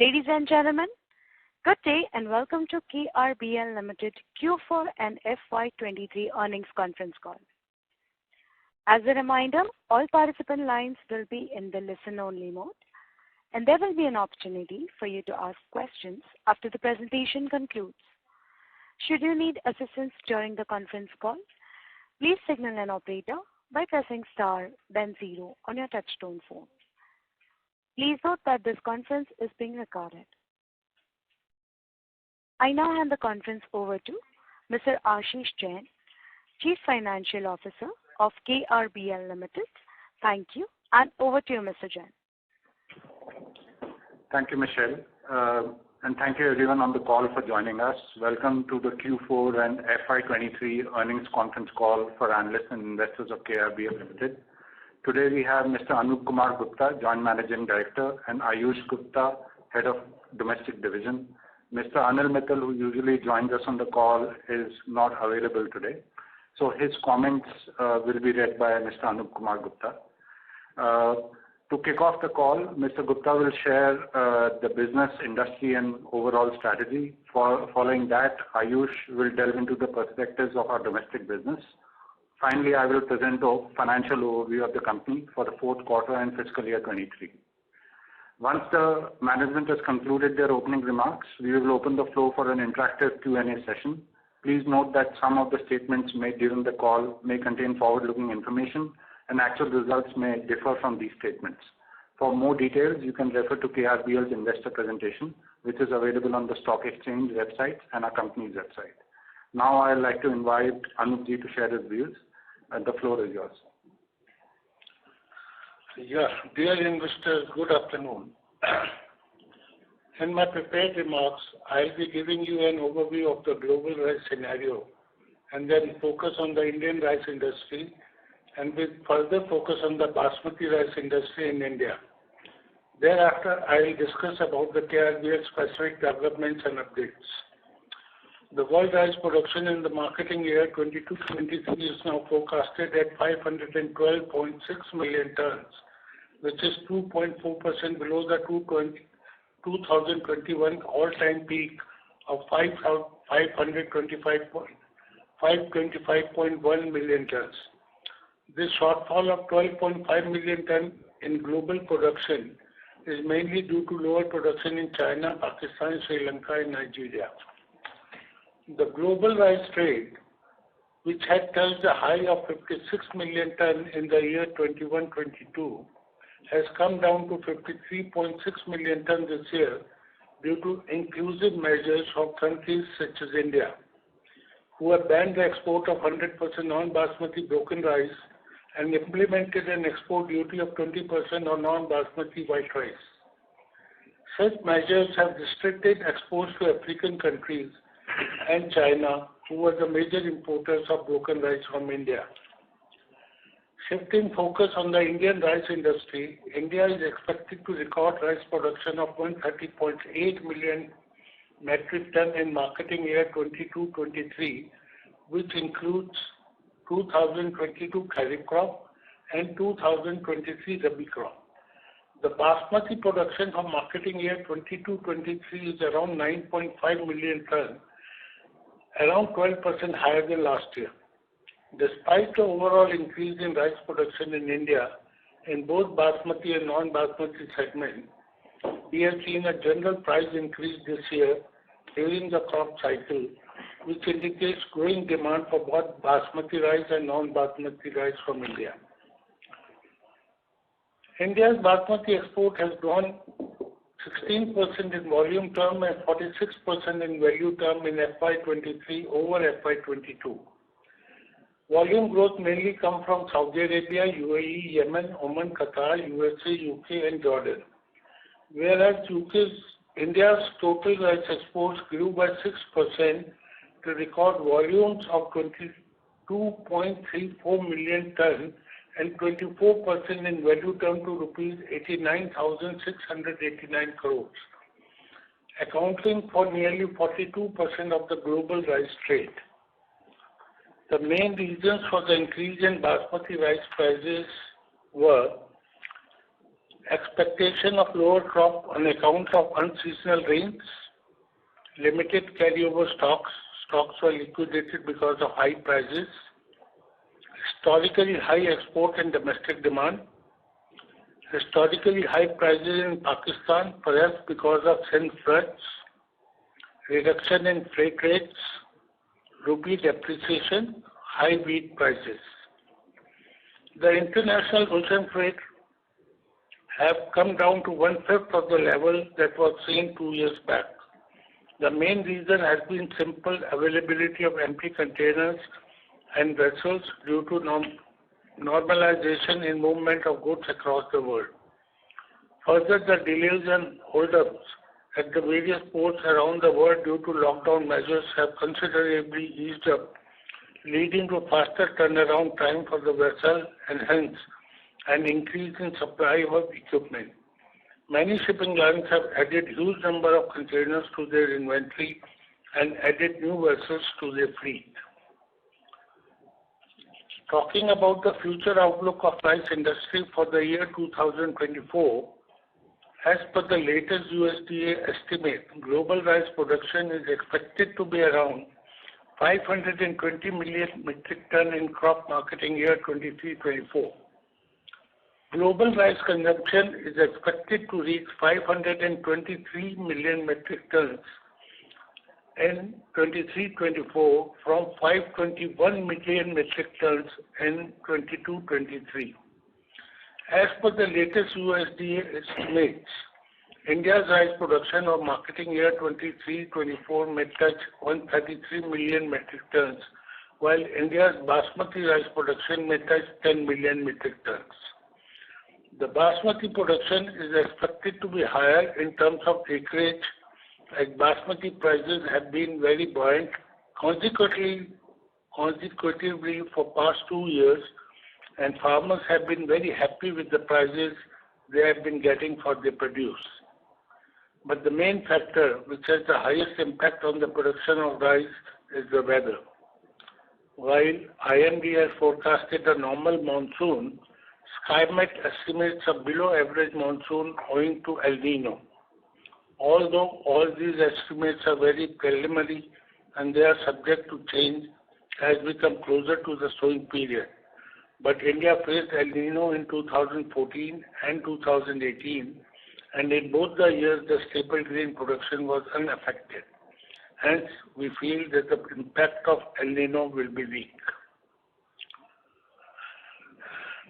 Ladies and gentlemen, good day and welcome to KRBL Limited Q4 and FY23 earnings conference call. As a reminder, all participant lines will be in the listen-only mode, and there will be an opportunity for you to ask questions after the presentation concludes. Should you need assistance during the conference call, please signal an operator by pressing star then 0 on your touchtone phone. Please note that this conference is being recorded. I now hand the conference over to Mr. Ashish Jain, Chief Financial Officer of KRBL Limited. Thank you, and over to you, Mr. Jain. Thank you, Michelle, and thank you everyone on the call for joining us. Welcome to the Q4 and FY23 earnings conference call for analysts and investors of KRBL Limited. Today we have Mr. Anup Kumar Gupta, Joint Managing Director, and Ayush Gupta, Head of Domestic Division. Mr. Anil Mittal, who usually joins us on the call, is not available today. So his comments will be read by Mr. Anup Kumar Gupta. To kick off the call, Mr. Gupta will share the business, industry, and overall strategy. Following that, Ayush will delve into the perspectives of our domestic business. Finally, I will present a financial overview of the company for the fourth quarter and fiscal year 23. Once the management has concluded their opening remarks, we will open the floor for an interactive Q&A session. Please note that some of the statements made during the call may contain forward-looking information, and actual results may differ from these statements. For more details, you can refer to KRBL's investor presentation, which is available on the stock exchange website and our company's website. Now I'd like to invite Anupji to share his views. The floor is yours. Yeah, dear investors, good afternoon. In my prepared remarks, I'll be giving you an overview of the global rice scenario and then focus on the Indian rice industry and with further focus on the basmati rice industry in India. Thereafter, I will discuss about the KRBL specific developments and updates. The world rice production in the marketing year 22-23 is now forecasted at 512.6 million tons, which is 2.4% below the 2021 all-time peak of 525.1 million tons. This shortfall of 12.5 million tons in global production is mainly due to lower production in China, Pakistan, Sri Lanka, and Nigeria. The global rice trade, which had touched a high of 56 million tons in the year 21-22, has come down to 53.6 million tons this year due to inclusive measures of countries such as India, who have banned the export of 100% non-basmati broken rice and implemented an export duty of 20% on non-basmati white rice. Such measures have restricted exports to African countries and China, who are the major importers of broken rice from India. Shifting focus on the Indian rice industry, India is expected to record rice production of 130.8 million metric ton in marketing year 22-23, which includes 2022 kharif crop and 2023 rabi crop. The basmati production for marketing year 22-23 is around 9.5 million ton, around 12% higher than last year. Despite the overall increase in rice production in India, in both basmati and non-basmati segment, we have seen a general price increase this year during the crop cycle, which indicates growing demand for both basmati rice and non-basmati rice from India. India's basmati export has grown 16% in volume term and 46% in value term in FY23 over FY22. Volume growth mainly come from Saudi Arabia, UAE, Yemen, Oman, Qatar, USA, UK and Jordan. Whereas India's total rice exports grew by 6% to record volumes of 22.34 million ton and 24% in value term to rupees 89,689 crores, accounting for nearly 42% of the global rice trade. The main reasons for the increase in basmati rice prices were expectation of lower crop on account of unseasonal rains, limited carryover stocks were liquidated because of high prices, historically high export and domestic demand, historically high prices in Pakistan, perhaps because of Sindh floods, reduction in freight rates, rupee depreciation, high wheat prices. The international ocean freight have come down to 1/5 of the level that was seen 2 years back. The main reason has been simple availability of empty containers and vessels due to normalization in movement of goods across the world. Further, the delays and holdups at the various ports around the world due to lockdown measures have considerably eased up, leading to faster turnaround time for the vessel and hence an increase in supply of equipment. Many shipping lines have added huge number of containers to their inventory and added new vessels to their fleet. Talking about the future outlook of rice industry for the year 2024, as per the latest USDA estimate, global rice production is expected to be around 520 million metric ton in crop marketing year 23-24. Global rice consumption is expected to reach 523 million metric tons in 23-24 from 521 million metric tons in 22-23. As per the latest USDA estimates, India's rice production of marketing year 23-24 may touch 133 million metric tons, while India's basmati rice production may touch 10 million metric tons. The basmati production is expected to be higher in terms of acreage, as basmati prices have been very buoyant consecutively for past 2 years, and farmers have been very happy with the prices they have been getting for their produce. But the main factor which has the highest impact on the production of rice is the weather. While IMD has forecasted a normal monsoon, SkyMet estimates a below average monsoon owing to El Nino. Although all these estimates are very preliminary and they are subject to change as we come closer to the sowing period. But India faced El Nino in 2014 and 2018, and in both the years the staple grain production was unaffected. Hence, we feel that the impact of El Nino will be weak.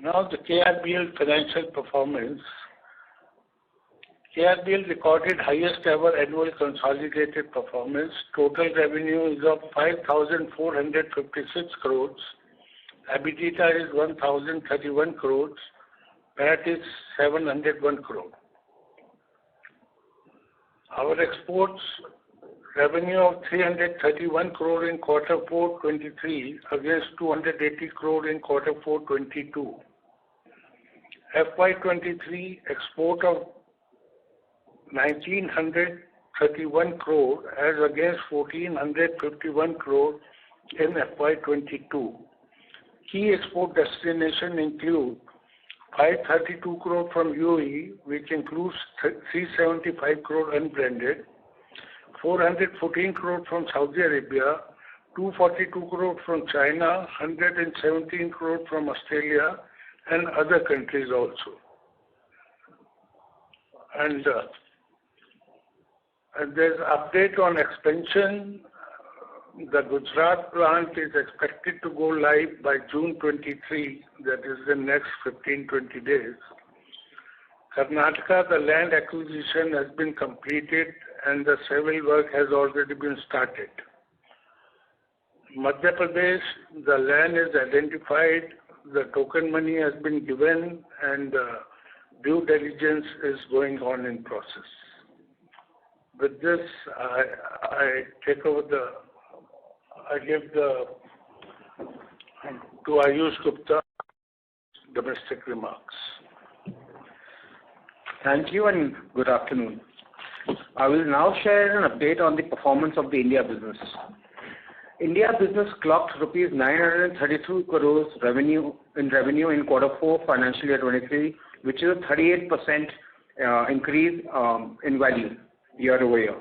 Now the KRBL financial performance. KRBL recorded highest ever annual consolidated performance. Total revenue is of 5,456 crores. EBITDA is 1,031 crores. PAT is 701 crores. Our exports revenue of 331 crore in quarter 4 23 against 280 crore in quarter 4 22. FY23 export of 1,931 crore as against 1,451 crore in FY22. Key export destinations include 532 crore from UAE, which includes 375 crore unbranded, 414 crore from Saudi Arabia, 242 crore from China, 117 crore from Australia, and other countries also. And there's update on expansion. The Gujarat plant is expected to go live by June 23, that is the next 15-20 days. Karnataka, the land acquisition has been completed and the civil work has already been started. Madhya Pradesh, the land is identified, the token money has been given, and due diligence is going on in process. With this, I take over I give to Ayush Gupta domestic remarks. Thank you and good afternoon. I will now share an update on the performance of the India business. India business clocked rupees 932 crores revenue in quarter 4 financial year 23 which is a 38% increase in value year over year.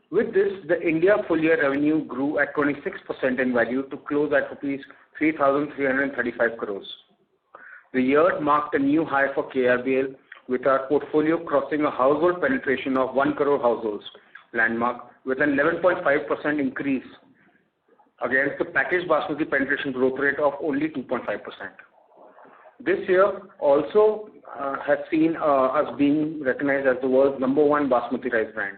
With this, the India full year revenue grew at 26% in value to close at rupees 3,335 crores. The year marked a new high for KRBL, with our portfolio crossing a household penetration of 1 crore households landmark, with an 11.5% increase against the packaged basmati penetration growth rate of only 2.5%. This year also has seen us being recognized as the world's #1 basmati rice brand,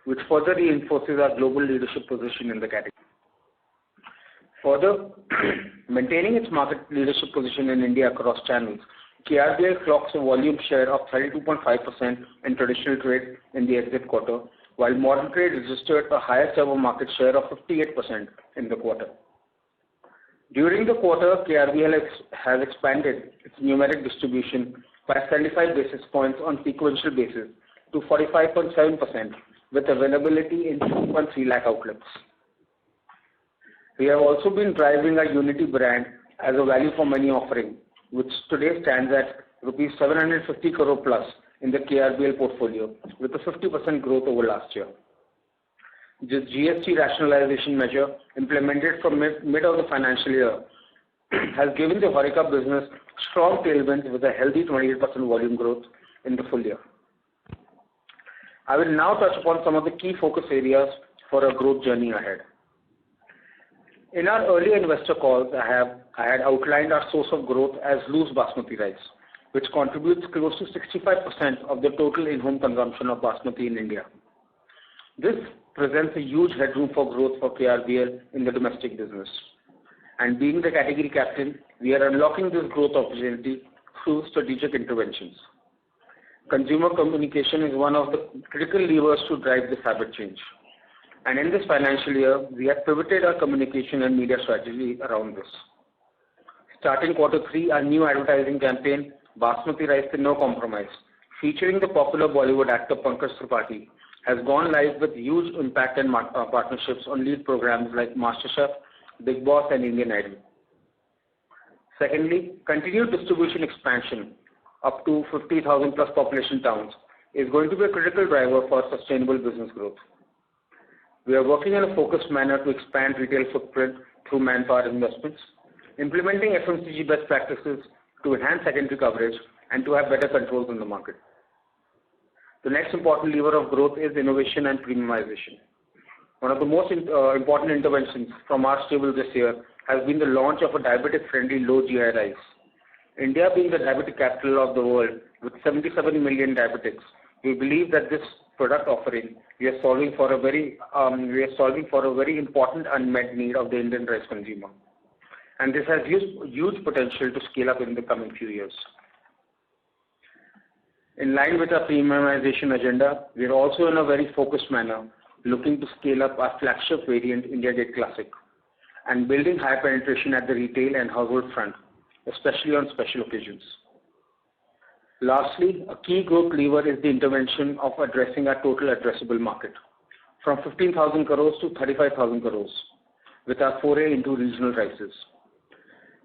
which further reinforces our global leadership position in the category. Further, maintaining its market leadership position in India across channels, KRBL clocks a volume share of 32.5% in traditional trade in the exit quarter, while modern trade registered a highest ever market share of 58% in the quarter. During the quarter, KRBL has expanded its numeric distribution by 75 basis points on sequential basis to 45.7%, with availability in 2.3 lakh outlets. We have also been driving our Unity brand as a value for money offering, which today stands at rupees 750 crore plus in the KRBL portfolio, with a 50% growth over last year. This GST rationalization measure, implemented from mid of the financial year, has given the HoReCa business strong tailwinds with a healthy 28% volume growth in the full year. I will now touch upon some of the key focus areas for our growth journey ahead. In our earlier investor calls, I had outlined our source of growth as loose basmati rice, which contributes close to 65% of the total in-home consumption of basmati in India. This presents a huge headroom for growth for KRBL in the domestic business. And being the category captain, we are unlocking this growth opportunity through strategic interventions. Consumer communication is one of the critical levers to drive this habit change. And in this financial year, we have pivoted our communication and media strategy around this. Starting Q3, our new advertising campaign, Basmati Rice with No Compromise, featuring the popular Bollywood actor Pankaj Tripathi, has gone live with huge impact and partnerships on lead programs like MasterChef, Bigg Boss and Indian Idol. Secondly, continued distribution expansion up to 50,000 plus population towns is going to be a critical driver for sustainable business growth. We are working in a focused manner to expand retail footprint through manpower investments, implementing FMCG best practices to enhance secondary coverage and to have better controls in the market. The next important lever of growth is innovation and premiumization. One of the most important interventions from our stable this year has been the launch of a diabetic-friendly low GI rice. India being the diabetic capital of the world with 77 million diabetics, we believe that this product offering, we are solving for a very important unmet need of the Indian rice consumer. And this has huge potential to scale up in the coming few years. In line with our premiumization agenda, we are also in a very focused manner looking to scale up our flagship variant India Gate Classic and building high penetration at the retail and household front, especially on special occasions. Lastly, a key growth lever is the intervention of addressing our total addressable market from 15,000 crores to 35,000 crores with our foray into regional rices.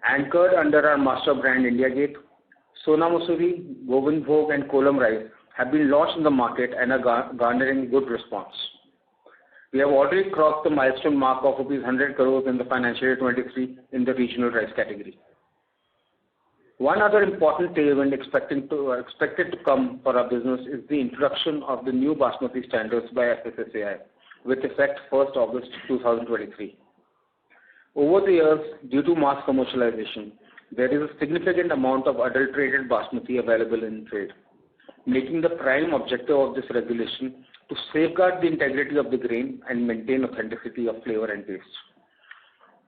Anchored under our master brand India Gate, Sona Masuri, Govind Bhog and Kolam rice have been launched in the market and are garnering good response. We have already crossed the milestone mark of rupees 100 crores in the financial year 23 in the regional rice category. One other important tailwind expected to come for our business is the introduction of the new Basmati standards by FSSAI with effect 1st August 2023. Over the years, due to mass commercialization, there is a significant amount of adulterated Basmati available in trade, making the prime objective of this regulation to safeguard the integrity of the grain and maintain authenticity of flavor and taste.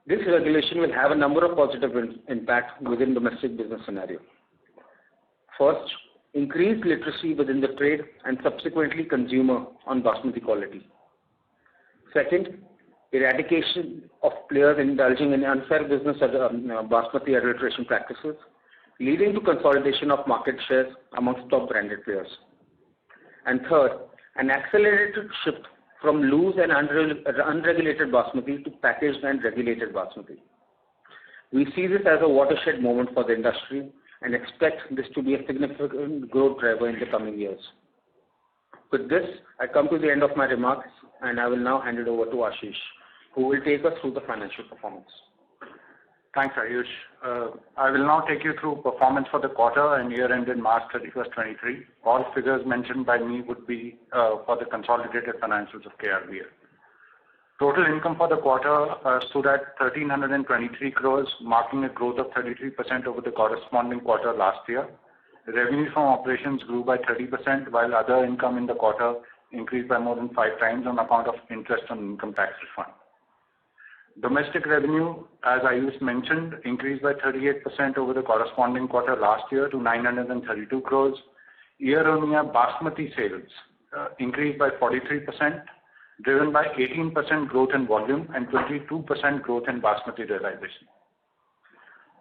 This regulation will have a number of positive impacts within domestic business scenario. First, increased literacy within the trade and subsequently consumer on Basmati quality. Second, eradication of players indulging in unfair business Basmati adulteration practices, leading to consolidation of market shares amongst top branded players. And third, an accelerated shift from loose and unregulated Basmati to packaged and regulated Basmati. We see this as a watershed moment for the industry and expect this to be a significant growth driver in the coming years. With this, I come to the end of my remarks, and I will now hand it over to Ashish, who will take us through the financial performance. Thanks, Ayush. I will now take you through performance for the quarter and year ended March 31st, 23. All figures mentioned by me would be for the consolidated financials of KRBL. Total income for the quarter stood at 1,323 crores, marking a growth of 33% over the corresponding quarter last year. Revenue from operations grew by 30%, while other income in the quarter increased by more than 5 times on account of interest on income tax refund. Domestic revenue, as Ayush mentioned, increased by 38% over the corresponding quarter last year to 932 crores. Year-on-year basmati sales increased by 43%, driven by 18% growth in volume and 22% growth in basmati realization.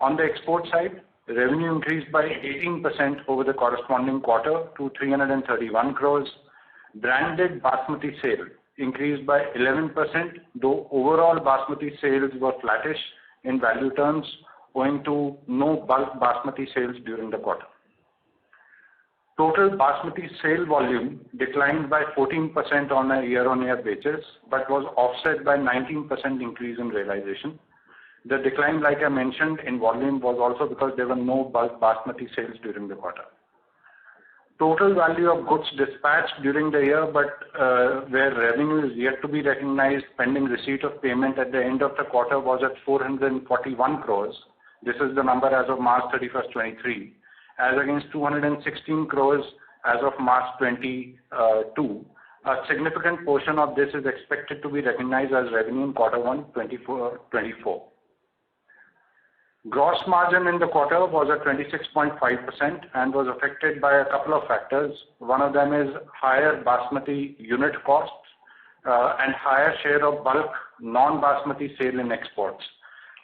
On the export side, revenue increased by 18% over the corresponding quarter to 331 crores. Branded basmati sale increased by 11%, though overall basmati sales were flattish in value terms, owing to no bulk basmati sales during the quarter. Total basmati sale volume declined by 14% on a year-on-year basis, but was offset by 19% increase in realization. The decline, like I mentioned, in volume was also because there were no bulk basmati sales during the quarter. Total value of goods dispatched during the year, but where revenue is yet to be recognized pending receipt of payment at the end of the quarter, was at 441 crores. This is the number as of March 31st, 23, as against 216 crores as of March 22. A significant portion of this is expected to be recognized as revenue in quarter 1, 24. Gross margin in the quarter was at 26.5% and was affected by a couple of factors. One of them is higher basmati unit costs and higher share of bulk non-basmati sale in exports.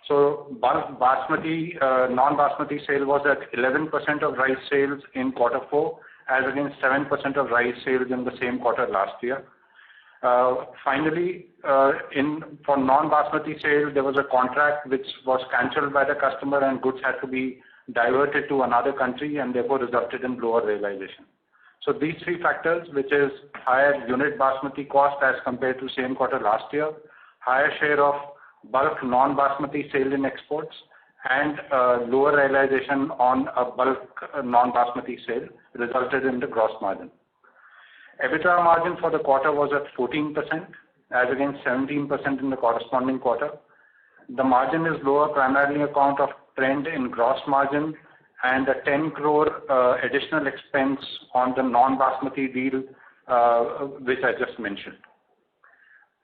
So bulk basmati, non-basmati sale was at 11% of rice sales in quarter 4, as against 7% of rice sales in the same quarter last year. Finally, for non-basmati sale, there was a contract which was cancelled by the customer and goods had to be diverted to another country and therefore resulted in lower realization. So these 3 factors, which is higher unit basmati cost as compared to same quarter last year, higher share of bulk non-basmati sale in exports, and lower realization on a bulk non-basmati sale, resulted in the gross margin. EBITDA margin for the quarter was at 14%, as against 17% in the corresponding quarter. The margin is lower primarily on account of trend in gross margin and a 10 crore additional expense on the non-basmati deal, which I just mentioned.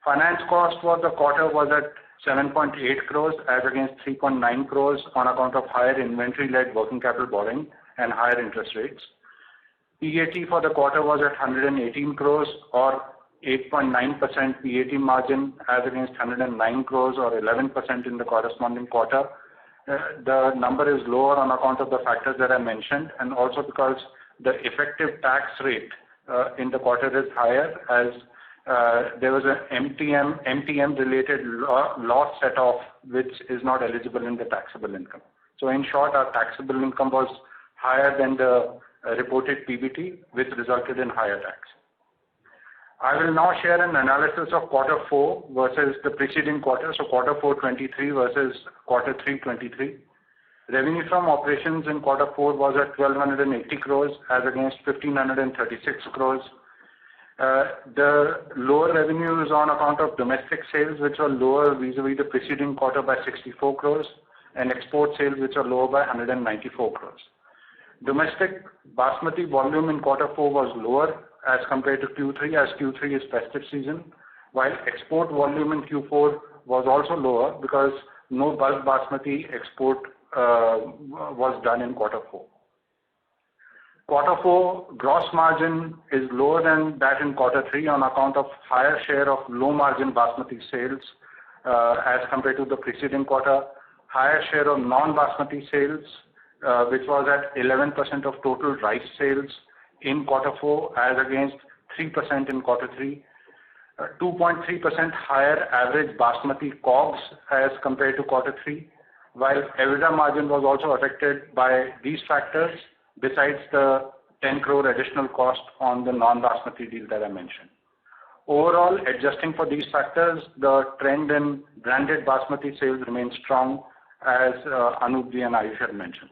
Finance cost for the quarter was at 7.8 crores as against 3.9 crores on account of higher inventory-led working capital borrowing and higher interest rates. PAT for the quarter was at 118 crores or 8.9% PAT margin as against 109 crores or 11% in the corresponding quarter. The number is lower on account of the factors that I mentioned, and also because the effective tax rate in the quarter is higher, as there was an MTM related loss set off which is not eligible in the taxable income. So in short, our taxable income was higher than the reported PBT, which resulted in higher tax. I will now share an analysis of quarter 4 versus the preceding quarter, so quarter 4 23 versus quarter 3 23. Revenue from operations in quarter 4 was at 1,280 crores as against 1,536 crores. The lower revenue is on account of domestic sales, which are lower vis-a-vis the preceding quarter by 64 crores, and export sales, which are lower by 194 crores. Domestic basmati volume in quarter 4 was lower as compared to Q3, as Q3 is festive season, while export volume in Q4 was also lower because no bulk basmati export was done in quarter 4. Quarter 4 gross margin is lower than that in quarter 3 on account of higher share of low margin basmati sales as compared to the preceding quarter, higher share of non-basmati sales, which was at 11% of total rice sales in quarter 4 as against 3% in quarter 3, 2.3% higher average basmati COGS as compared to quarter 3, while EBITDA margin was also affected by these factors, besides the 10 crore additional cost on the non-Basmati deal that I mentioned. Overall, adjusting for these factors, the trend in branded Basmati sales remains strong, as Anup and Ayush had mentioned.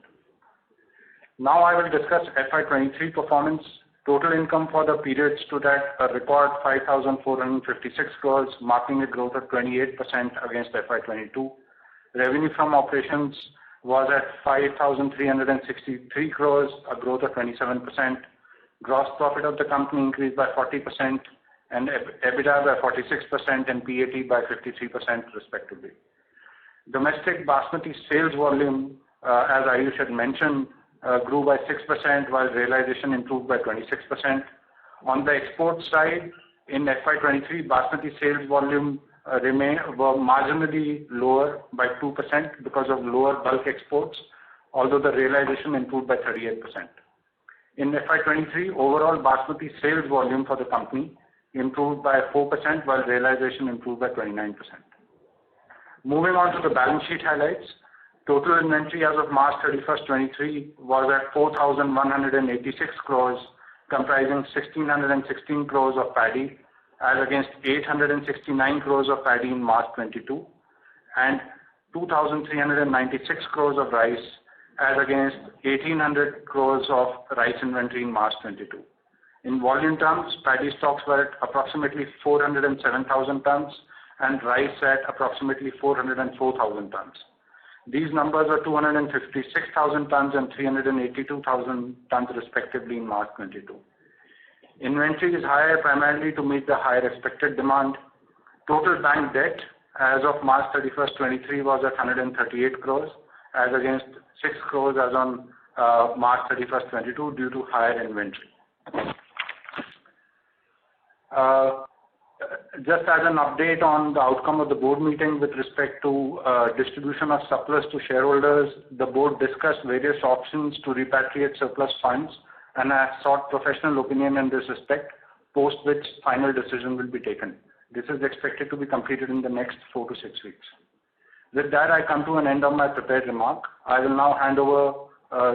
Now I will discuss FY23 performance. Total income for the period stood at a record 5,456 crores, marking a growth of 28% against FY22. Revenue from operations was at 5,363 crores, a growth of 27%. Gross profit of the company increased by 40%, and EBITDA by 46% and PAT by 53% respectively. Domestic Basmati sales volume, as Ayush had mentioned, grew by 6%, while realization improved by 26%. On the export side, in FY23, Basmati sales volume were marginally lower by 2% because of lower bulk exports, although the realization improved by 38%. In FY23, overall Basmati sales volume for the company improved by 4%, while realization improved by 29%. Moving on to the balance sheet highlights. Total inventory as of March 31st, 23 was at 4,186 crores, comprising 1,616 crores of paddy, as against 869 crores of paddy in March 22, and 2,396 crores of rice, as against 1,800 crores of rice inventory in March 22. In volume terms, paddy stocks were at approximately 407,000 tons and rice at approximately 404,000 tons. These numbers are 256,000 tons and 382,000 tons respectively in March 22. Inventory is higher primarily to meet the higher expected demand. Total bank debt as of March 31st, 23 was at 138 crores as against 6 crores as on March 31st, 22 due to higher inventory. Just as an update on the outcome of the board meeting with respect to distribution of surplus to shareholders, the board discussed various options to repatriate surplus funds and has sought professional opinion in this respect, post which final decision will be taken. This is expected to be completed in the next 4 to 6 weeks. With that, I come to an end of my prepared remark. I will now hand over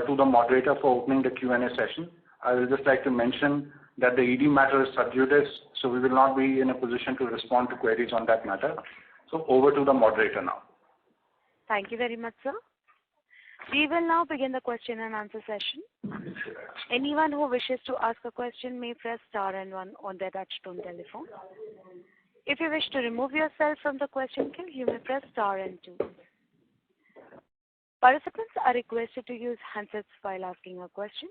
to the moderator for opening the Q&A session. I will just like to mention that the ED matter is sub judice, so we will not be in a position to respond to queries on that matter. So over to the moderator now. Thank you very much, sir. We will now begin the question and answer session. Anyone who wishes to ask a question may press star and 1 on their touchtone telephone. If you wish to remove yourself from the question queue, you may press star and 2. Participants are requested to use handsets while asking a question.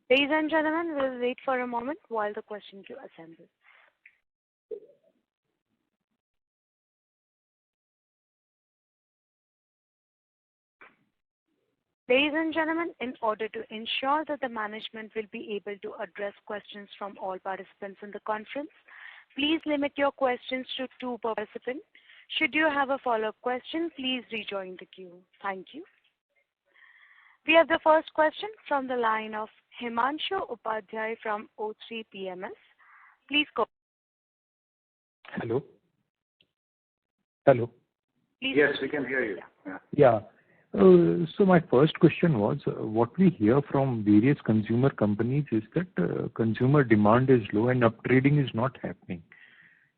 Ladies and gentlemen, we will wait for a moment while the question queue assembles. Ladies and gentlemen, in order to ensure that the management will be able to address questions from all participants in the conference, please limit your questions to 2 per participant. Should you have a follow-up question, please rejoin the queue. Thank you. We have the first question from the line of Himanshu Upadhyay from O3 PMS. Please go. Hello. Hello. Please yes, we can hear you. Yeah. So my first question was, what we hear from various consumer companies is that consumer demand is low and uptrading is not happening,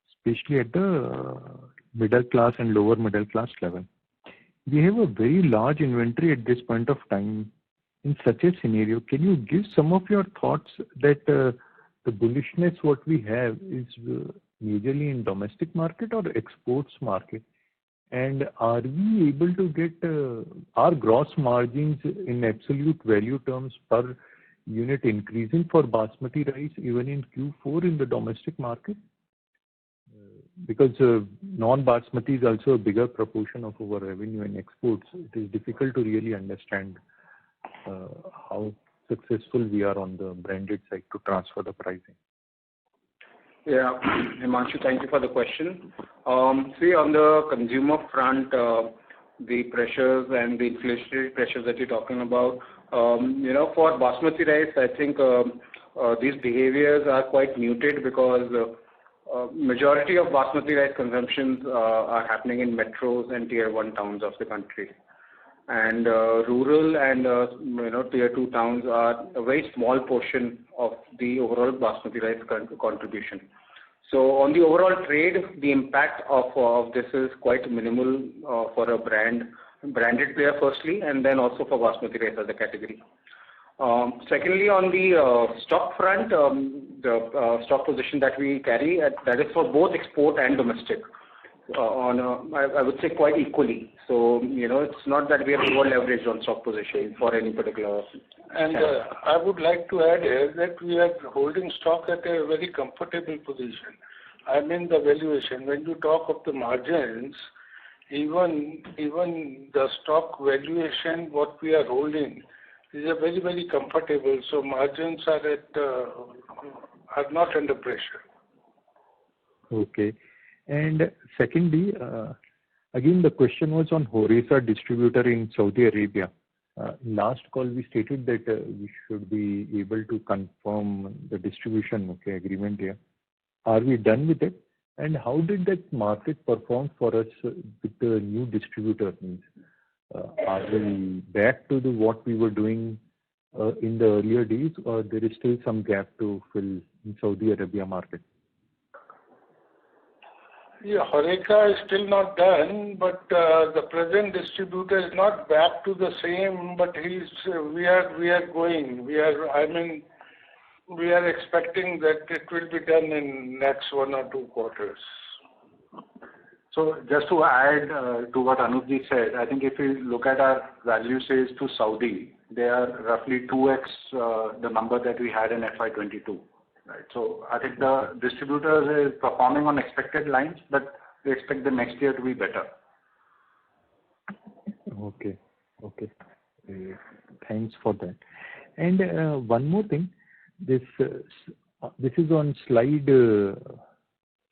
especially at the middle class and lower middle class level. We have a very large inventory at this point of time. In such a scenario, can you give some of your thoughts that the bullishness what we have is majorly in domestic market or exports market? And are we able to get our gross margins in absolute value terms per unit increasing for basmati rice even in Q4 in the domestic market? Because non-basmati is also a bigger proportion of our revenue in exports. It is difficult to really understand how successful we are on the branded side to transfer the pricing. Yeah, Himanshu, thank you for the question. See, on the consumer front, the pressures and the inflationary pressures that you're talking about, for basmati rice, I think these behaviors are quite muted because majority of basmati rice consumptions are happening in metros and tier 1 towns of the country. And rural and tier 2 towns are a very small portion of the overall basmati rice contribution. So on the overall trade, the impact of this is quite minimal for a branded player firstly, and then also for basmati rice as a category. Secondly, on the stock front, the stock position that we carry, that is for both export and domestic, I would say quite equally. So, it's not that we are over leveraged on stock position for any particular. And I would like to add here that we are holding stock at a very comfortable position. I mean the valuation. When you talk of the margins, even the stock valuation, what we are holding, is a very, very comfortable. So margins are not under pressure. Okay. And secondly, again, the question was on Horesa distributor in Saudi Arabia. Last call, we stated that we should be able to confirm the distribution agreement here. Are we done with it? And how did that market perform for us with the new distributor? Are we back to what we were doing in the earlier days, or there is still some gap to fill in Saudi Arabia market? Yeah, Horeca is still not done, but the present distributor is not back to the same. But we are going. We are expecting that it will be done in next 1 or 2 quarters. So just to add to what Anupji said, I think if we look at our value sales to Saudi, they are roughly 2x the number that we had in FY22. Right. So I think the distributor is performing on expected lines, but we expect the next year to be better. Okay. Thanks for that. And one more thing, this is on slide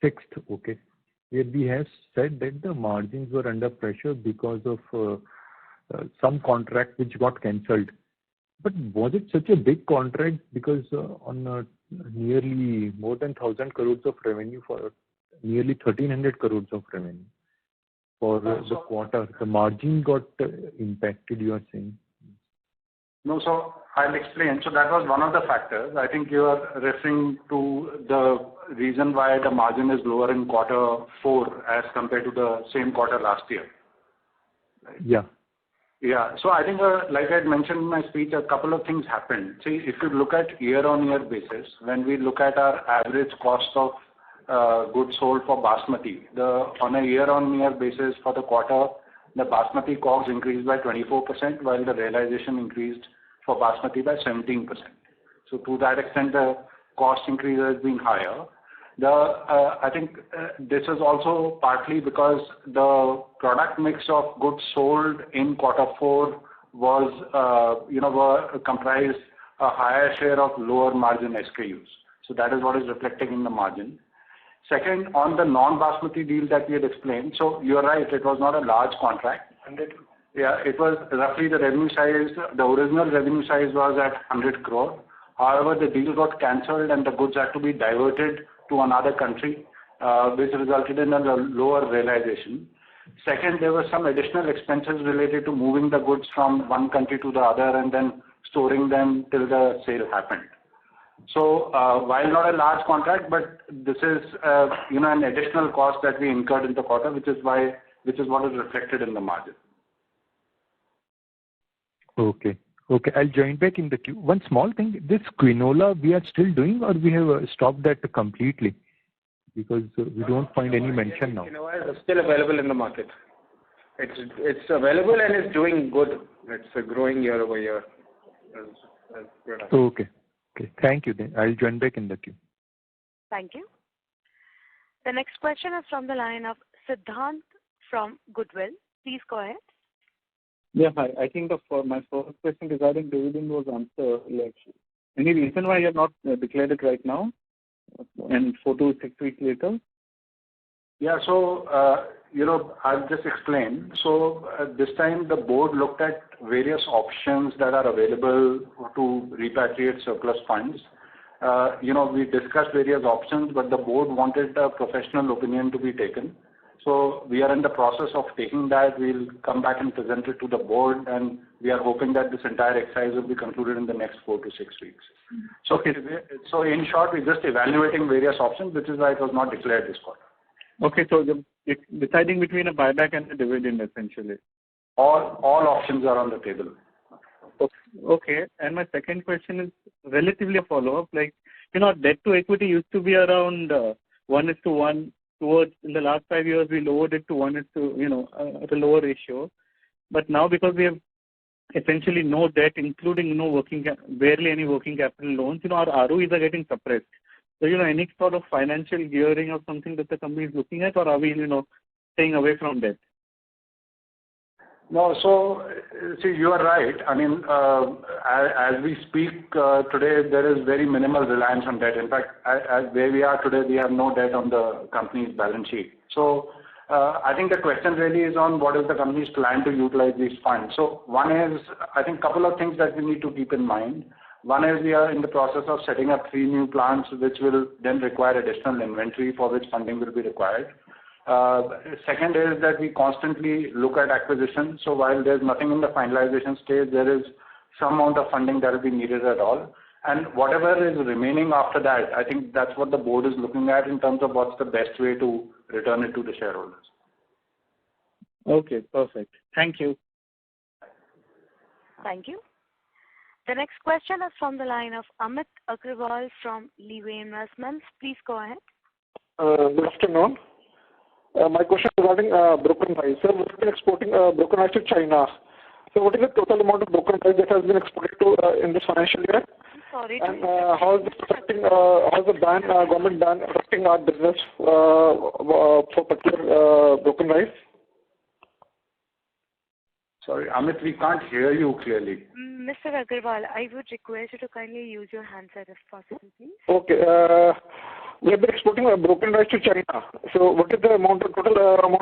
6, okay, where we have said that the margins were under pressure because of some contract which got cancelled. But was it such a big contract? Because on nearly more than 1,000 crores of revenue for nearly 1,300 crores of revenue for the quarter, the margin got impacted, you are saying? No, so I'll explain. So that was one of the factors. I think you are referring to the reason why the margin is lower in quarter 4 as compared to the same quarter last year. Right? Yeah. Yeah. So I think, like I had mentioned in my speech, a couple of things happened. See, if you look at year-on-year basis, when we look at our average cost of goods sold for basmati, on a year-on-year basis for the quarter, the basmati COGS increased by 24%, while the realization increased for basmati by 17%. So to that extent, the cost increase has been higher. I think this is also partly because the product mix of goods sold in quarter 4 was, comprised a higher share of lower margin SKUs. So that is what is reflecting in the margin. Second, on the non-basmati deal that we had explained, so you're right, it was not a large contract. Yeah, it was roughly the revenue size, the original revenue size was at 100 crore. However, the deal got cancelled and the goods had to be diverted to another country, which resulted in a lower realization. Second, there were some additional expenses related to moving the goods from one country to the other and then storing them till the sale happened. So while not a large contract, but this is an additional cost that we incurred in the quarter, which is what is reflected in the margin. Okay, I'll join back in the queue. One small thing, this quinola we are still doing, or we have stopped that completely? Because we don't find any mention now. Quinola is still available in the market. It's available and it's doing good. It's growing year over year. Okay. Thank you then. I'll join back in the queue. Thank you. The next question is from the line of Siddhant from Goodwill. Please go ahead. Yeah, hi. I think my first question regarding dividend was answered. Any reason why you have not declared it right now and 4 to 6 weeks later? Yeah, so, I'll just explain. So this time the board looked at various options that are available to repatriate surplus funds. we discussed various options, but the board wanted a professional opinion to be taken. So we are in the process of taking that. We'll come back and present it to the board, and we are hoping that this entire exercise will be concluded in the next 4 to 6 weeks. So, so in short, we're just evaluating various options, which is why it was not declared this quarter. Okay, so it's deciding between a buyback and a dividend essentially. All options are on the table. Okay, and my second question is relatively a follow-up. Like, debt to equity used to be around 1:1. Towards in the last 5 years, we lowered it to 1:, at a lower ratio. But now because we have essentially no debt, including barely any working capital loans, our ROEs are getting suppressed. So, any sort of financial gearing or something that the company is looking at, or are we, staying away from debt? No, so see, you are right. I mean, as we speak today, there is very minimal reliance on debt. In fact, where we are today, we have no debt on the company's balance sheet. So I think the question really is on what is the company's plan to utilize these funds. So one is, I think, a couple of things that we need to keep in mind. One is we are in the process of setting up 3 new plants, which will then require additional inventory for which funding will be required. Second is that we constantly look at acquisition. So while there's nothing in the finalization stage, there is some amount of funding that will be needed at all. And whatever is remaining after that, I think that's what the board is looking at in terms of what's the best way to return it to the shareholders. Okay, perfect. Thank you. Thank you. The next question is from the line of Amit Agrawal from Leeway Investments. Please go ahead. Good afternoon. My question regarding broken rice. Sir, we've been exporting broken rice to China. So what is the total amount of broken rice that has been exported to in this financial year? I'm sorry. And how is this affecting, how is the government ban affecting our business for particular broken rice? Sorry, Amit, we can't hear you clearly. Mr. Agrawal, I would request you to kindly use your handset if possible, please. Okay. We have been exporting broken rice to China. So what is the total amount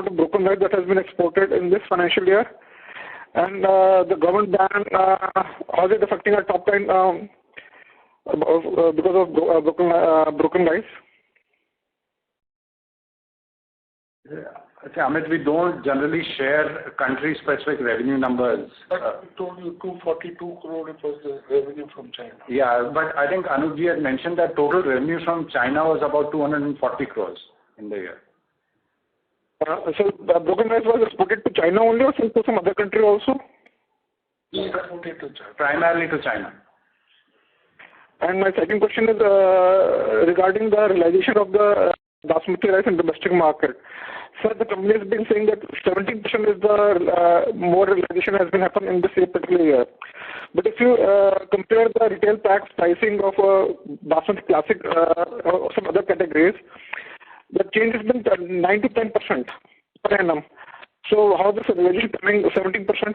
of broken rice that has been exported in this financial year? And the government ban, how is it affecting our top line because of broken rice? Okay, Amit, we don't generally share country-specific revenue numbers. I told you 242 crore was the revenue from China. Yeah, but I think Anupji had mentioned that total revenue from China was about 240 crores in the year. So broken rice was exported to China only or to some other country also? Exported to China. Primarily to China. And my second question is regarding the realization of the basmati rice in domestic market. Sir, the company has been saying that 17% is the more realization has been happened in this particular year. But if you compare the retail tax pricing of basmati classic or some other categories, the change has been 9 to 10% per annum. So how is this realization coming 17%?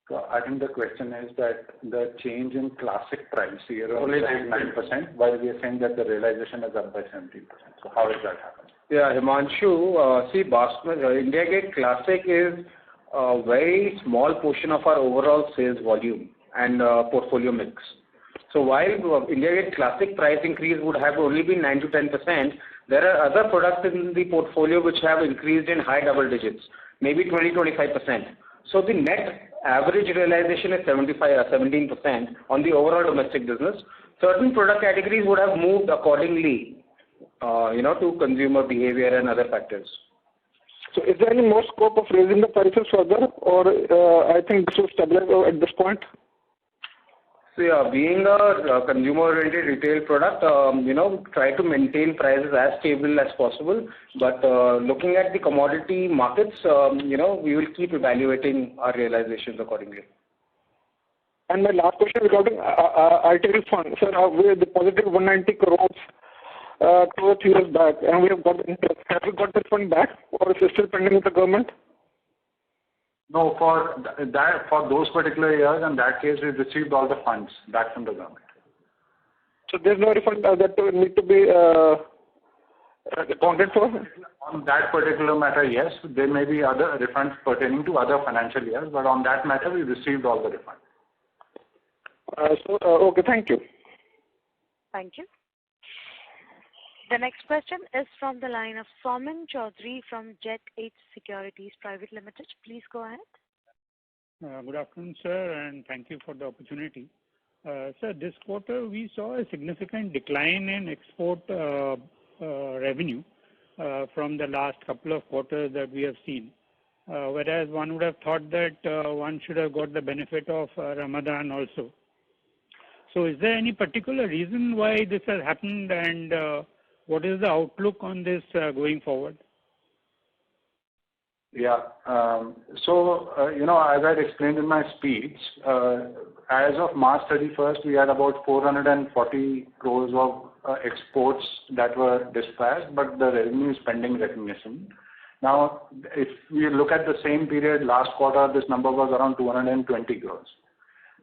So I think the question is that the change in classic price year only is 9%, while we are saying that the realization is up by 17%. So how is that happening? Yeah, Himanshu, see, Basmati, India Gate Classic is a very small portion of our overall sales volume and portfolio mix. So while India Gate Classic price increase would have only been 9 to 10%, there are other products in the portfolio which have increased in high double digits, maybe 20-25%. So the net average realization is 17% on the overall domestic business. Certain product categories would have moved accordingly, to consumer behavior and other factors. So is there any more scope of raising the prices further, or I think this will stabilize at this point? So yeah, being a consumer-oriented retail product, try to maintain prices as stable as possible. But looking at the commodity markets, we will keep evaluating our realizations accordingly. And my last question regarding RTL fund. Sir, we deposited 190 crores 2 or 3 years back, and we have got interest. Have we got the fund back, or is it still pending with the government? No, for those particular years, in that case, we've received all the funds back from the government. So there's no refund that need to be accounted for? On that particular matter, yes. There may be other refunds pertaining to other financial years, but on that matter, we received all the refunds. Okay, thank you. Thank you. The next question is from the line of Somin Chaudhary from Jet H Securities Private Limited. Please go ahead. Good afternoon, sir, and thank you for the opportunity. Sir, this quarter we saw a significant decline in export revenue from the last couple of quarters that we have seen. Whereas one would have thought that one should have got the benefit of Ramadan also. So is there any particular reason why this has happened, and what is the outlook on this going forward? Yeah. As I explained in my speech, as of March 31st, we had about 440 crores of exports that were dispatched, but the revenue is pending recognition. Now, if we look at the same period last quarter, this number was around 220 crores.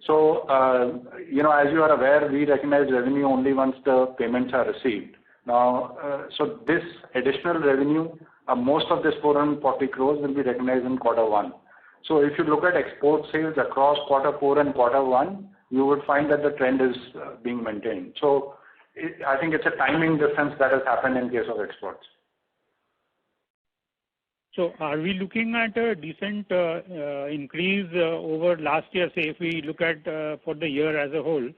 So, as you are aware, we recognize revenue only once the payments are received. Now, so this additional revenue, most of this 440 crores will be recognized in quarter one. So if you look at export sales across quarter four and quarter one, you would find that the trend is being maintained. So I think it's a timing difference that has happened in case of exports. So are we looking at a decent increase over last year? Say if we look at for the year as a whole,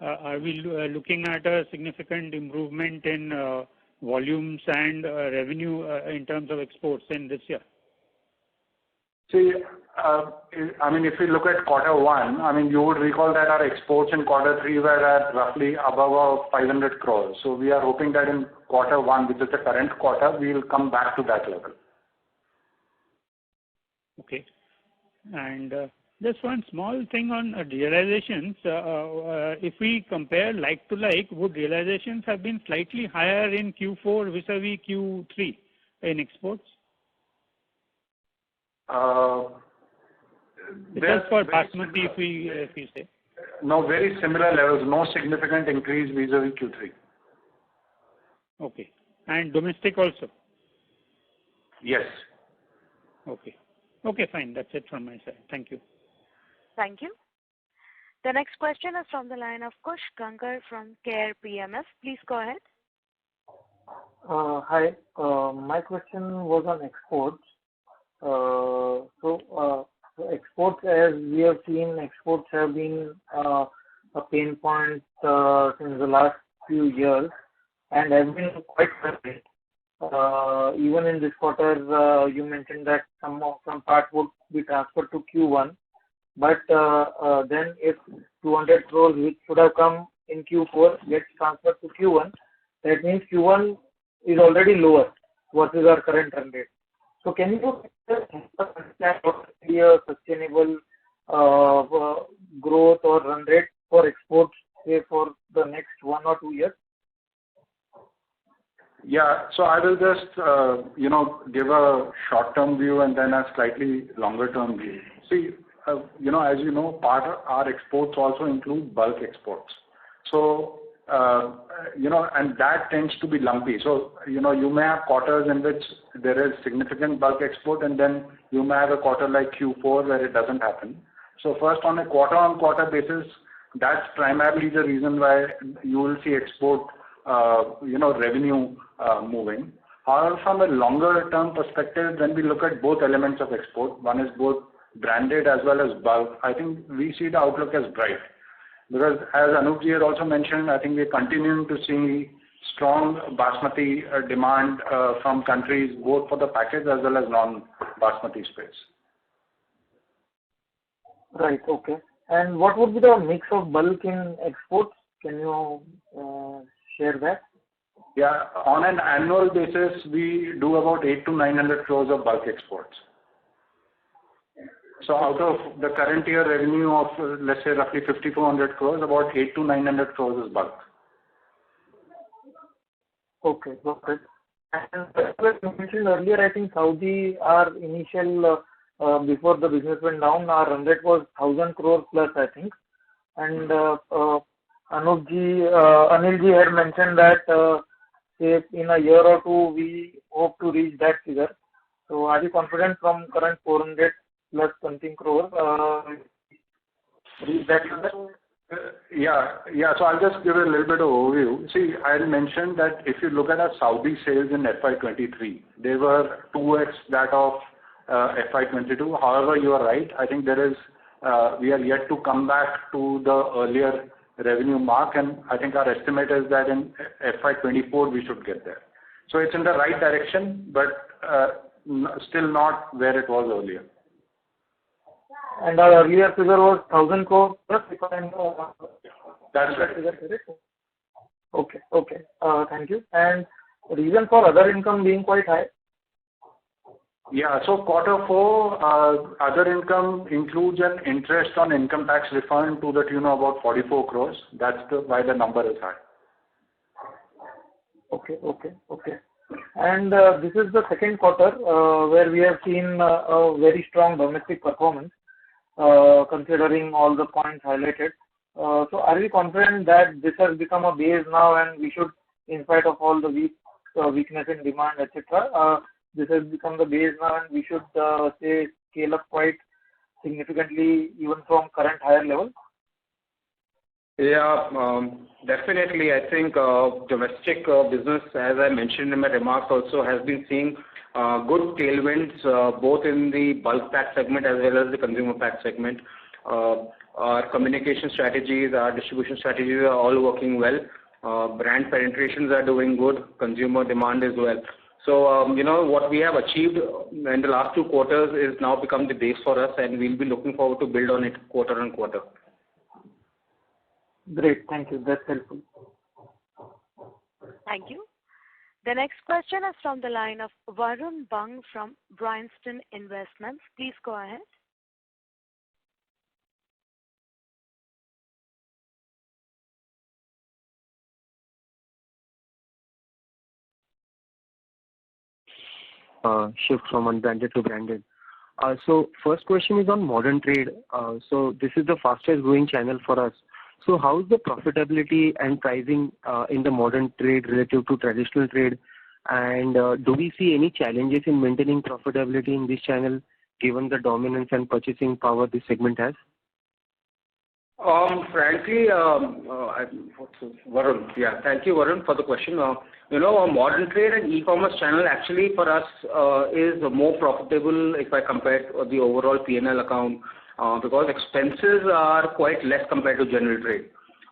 are we looking at a significant improvement in volumes and revenue in terms of exports in this year? See, if we look at quarter one, you would recall that our exports in quarter three were at roughly above 500 crores. So we are hoping that in quarter one, which is the current quarter, we will come back to that level. Okay. And just one small thing on realizations. If we compare like to like, would realizations have been slightly higher in Q4 vis-a-vis Q3 in exports? Just for Basmati, if we say. No, very similar levels. No significant increase vis-a-vis Q3. Okay. And domestic also? Yes. Okay. Okay, fine. That's it from my side. Thank you. Thank you. The next question is from the line of Kush Gankar from KRBL. Please go ahead. Hi. My question was on exports. Exports, as we have seen, exports have been a pain point since the last few years and have been quite rapid. Even in this quarter, you mentioned that some part would be transferred to Q1. But then if 200 crores which should have come in Q4 gets transferred to Q1, that means Q1 is already lower versus our current run rate. So can you understand what will be a sustainable growth or run rate for exports, say, for the next 1 or 2 years? Yeah, so I will just, give a short-term view and then a slightly longer-term view. See, as you know, part of our exports also include bulk exports. So, and that tends to be lumpy. So, you may have quarters in which there is significant bulk export, and then you may have a quarter like Q4 where it doesn't happen. So first, on a quarter-on-quarter basis, that's primarily the reason why you will see export, revenue moving. However, from a longer-term perspective, when we look at both elements of export, one is both branded as well as bulk, I think we see the outlook as bright. Because as Anup ji had also mentioned, I think we're continuing to see strong Basmati demand from countries both for the package as well as non-Basmati space. Right, okay. And what would be the mix of bulk in exports? Can you share that? Yeah, on an annual basis, we do about 800 to 900 crores of bulk exports. So out of the current year revenue of, let's say, roughly 5,400 crores, about 800 to 900 crores is bulk. Okay, got it. And as you mentioned earlier, I think Saudi, our initial, before the business went down, our run rate was 1,000 crores plus, I think. And Anil ji had mentioned that say in a year or two, we hope to reach that figure. So are you confident from current 400 plus something crore reach that figure? So I'll just give a little bit of overview. See, I mentioned that if you look at our Saudi sales in FY23, they were 2x that of FY22. However, you are right. I think there is we are yet to come back to the earlier revenue mark, and I think our estimate is that in FY24 we should get there. So it's in the right direction, but still not where it was earlier. And our earlier figure was 1,000 crore plus, if I know. That's right. Okay. Thank you. And reason for other income being quite high? Yeah, so quarter 4, other income includes an interest on income tax refund to the tune of about 44 crores. That's why the number is high. Okay. And this is the second quarter where we have seen a very strong domestic performance, considering all the points highlighted. So are we confident that this has become a base now, and we should, in spite of all the weakness in demand, etc., this has become the base now, and we should say scale up quite significantly even from current higher levels? Yeah, definitely. I think domestic business, as I mentioned in my remarks, also has been seeing good tailwinds both in the bulk pack segment as well as the consumer pack segment. Our communication strategies, our distribution strategies are all working well. Brand penetrations are doing good. Consumer demand as well. So, what we have achieved in the last 2 quarters is now become the base for us, and we'll be looking forward to build on it quarter on quarter. Great. Thank you. That's helpful. Thank you. The next question is from the line of Varun Bang from Bryanston Investments. Please go ahead. Shift from unbranded to branded. So first question is on modern trade. So this is the fastest growing channel for us. So how is the profitability and pricing in the modern trade relative to traditional trade? And do we see any challenges in maintaining profitability in this channel given the dominance and purchasing power this segment has? Frankly, Varun, thank you, Varun, for the question. A modern trade and e-commerce channel actually for us is more profitable if I compare the overall P&L account because expenses are quite less compared to general trade.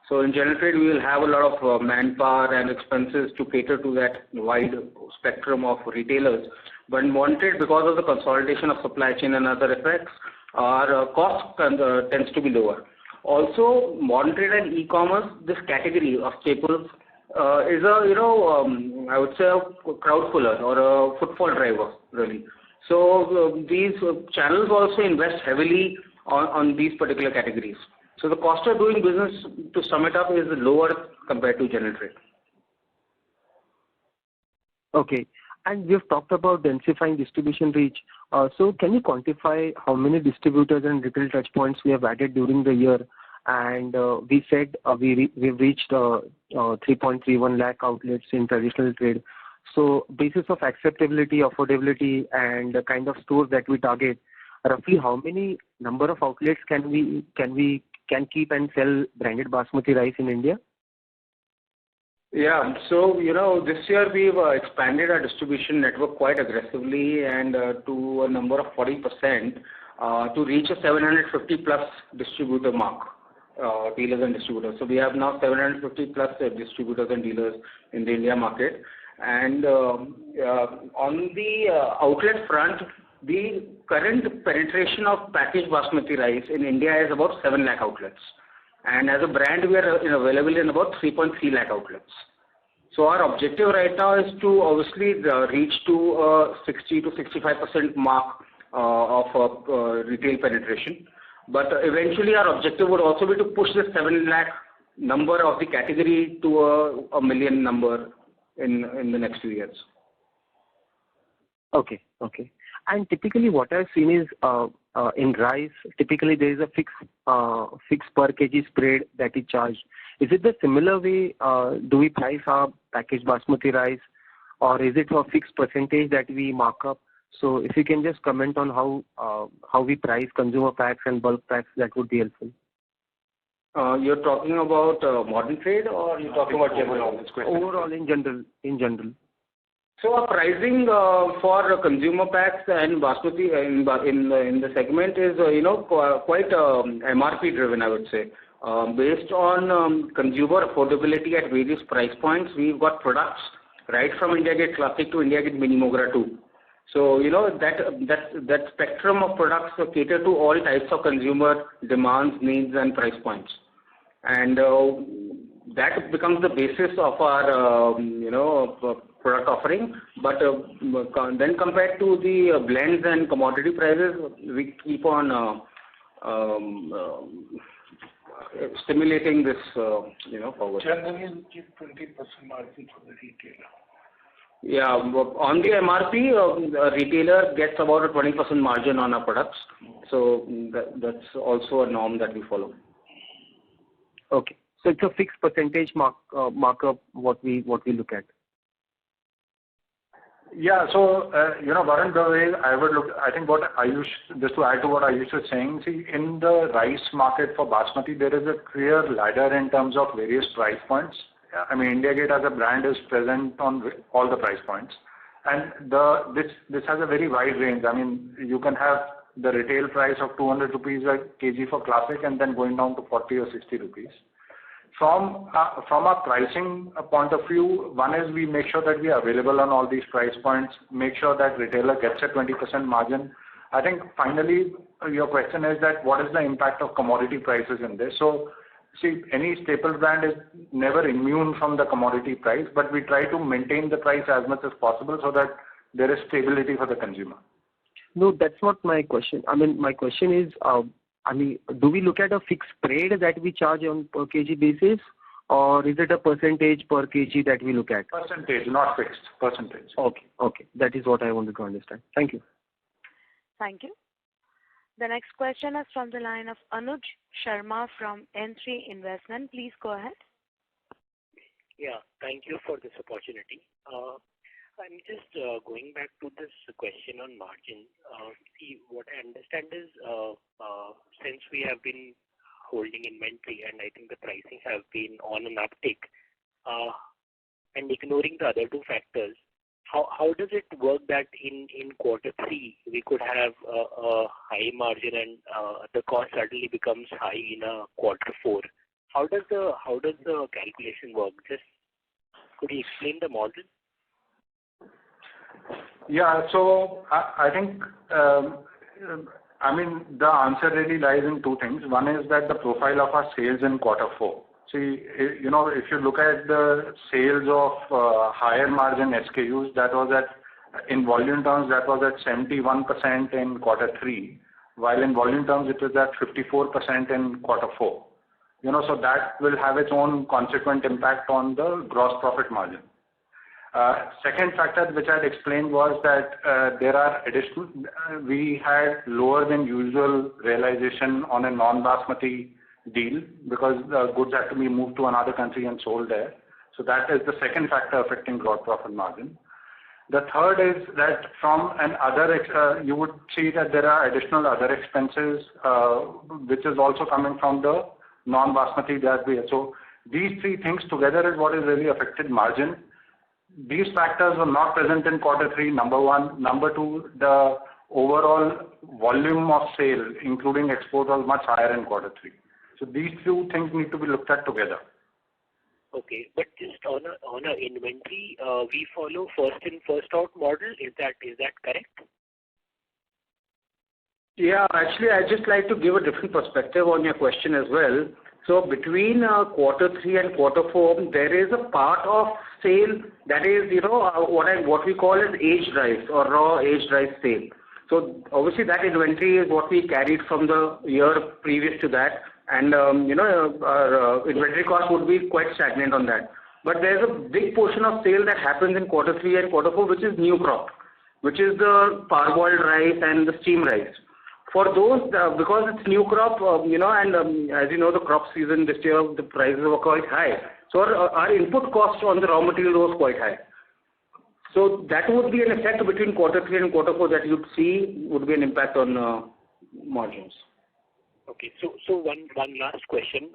So in general trade, we will have a lot of manpower and expenses to cater to that wide spectrum of retailers. But in modern trade, because of the consolidation of supply chain and other effects, our cost tends to be lower. Also, modern trade and e-commerce, this category of staples is I would say a crowd puller or a footfall driver, really. So these channels also invest heavily on these particular categories. So the cost of doing business, to sum it up, is lower compared to general trade. Okay. And we've talked about densifying distribution reach. So can you quantify how many distributors and retail touchpoints we have added during the year? And we said we've reached 3.31 lakh outlets in traditional trade. So basis of acceptability, affordability, and the kind of stores that we target, roughly how many number of outlets can keep and sell branded basmati rice in India? Yeah, so this year we've expanded our distribution network quite aggressively and to a number of 40% to reach a 750 plus distributor mark, dealers and distributors. So we have now 750 plus distributors and dealers in the India market. And on the outlet front, the current penetration of packaged basmati rice in India is about 7 lakh outlets. And as a brand, we are available in about 3.3 lakh outlets. So our objective right now is to obviously reach to 60 to 65% mark of retail penetration. But eventually our objective would also be to push the 7 lakh number of the category to a million number in the next few years. Okay. And typically what I've seen is in rice, typically there is a fixed per kg spread that is charged. Is it the similar way do we price our packaged basmati rice, or is it a fixed percentage that we mark up? So if you can just comment on how we price consumer packs and bulk packs, that would be helpful. You're talking about modern trade, or you're talking about general? Overall, in general. So our pricing for consumer packs and basmati in the segment is quite MRP driven, I would say. Based on consumer affordability at various price points, we've got products right from India Gate Classic to India Gate Mini Mogra 2. So that spectrum of products cater to all types of consumer demands, needs, and price points, and that becomes the basis of our product offering. But then compared to the blends and commodity prices, we keep on stimulating this forward. Generally, we keep 20% margin for the retailer. Yeah, on the MRP, a retailer gets about a 20% margin on our products. So that's also a norm that we follow. Okay, so it's a fixed percentage markup what we look at. Yeah, so Varun, the way I would look, I think what Ayush, just to add to what Ayush was saying, see, in the rice market for basmati, there is a clear ladder in terms of various price points. I mean, India Gate as a brand is present on all the price points, and this has a very wide range. I mean, you can have the retail price of 200 rupees a kg for classic, and then going down to 40 or 60 rupees. From a pricing point of view, one is we make sure that we are available on all these price points, make sure that retailer gets a 20% margin. I think finally your question is that what is the impact of commodity prices in this? So see, any staple brand is never immune from the commodity price, but we try to maintain the price as much as possible so that there is stability for the consumer. No, that's not my question. I mean, my question is, do we look at a fixed spread that we charge on per kg basis, or is it a percentage per kg that we look at? Percentage, not fixed. Percentage. Okay. That is what I wanted to understand. Thank you. Thank you. The next question is from the line of Anuj Sharma from N3 Investment. Please go ahead. Yeah, thank you for this opportunity. I'm just going back to this question on margin. See, what I understand is since we have been holding inventory and I think the pricing have been on an uptick, and ignoring the other two factors, how does it work that in quarter 3 we could have a high margin and the cost suddenly becomes high in quarter 4? How does the calculation work? Just could you explain the model? Yeah, so I think the answer really lies in two things. One is that the profile of our sales in quarter 4. See, if you look at the sales of higher margin SKUs, that was in volume terms, that was at 71% in quarter 3, while in volume terms it is at 54% in quarter 4. So that will have its own consequent impact on the gross profit margin. Second factor which I had explained was that we had lower than usual realization on a non-basmati deal because the goods had to be moved to another country and sold there. So that is the second factor affecting gross profit margin. The third is that from you would see that there are additional other expenses which is also coming from the non-basmati that we have. So these three things together is what has really affected margin. These factors were not present in quarter 3, number one. Number two, the overall volume of sale, including export, was much higher in quarter 3. So these two things need to be looked at together. Okay, but just on a inventory, we follow first in first out model. Is that correct? Yeah, actually, I'd just like to give a different perspective on your question as well. So between quarter 3 and quarter 4, there is a part of sale that is, what we call as aged rice or raw aged rice sale. So obviously that inventory is what we carried from the year previous to that, and our inventory cost would be quite stagnant on that. But there's a big portion of sale that happens in quarter 3 and quarter 4, which is new crop, which is the parboiled rice and the steam rice. For those, because it's new crop, and as you know, the crop season this year, the prices were quite high. So our input cost on the raw material was quite high. So that would be an effect between quarter 3 and quarter 4 that you'd see would be an impact on margins. Okay, so one last question.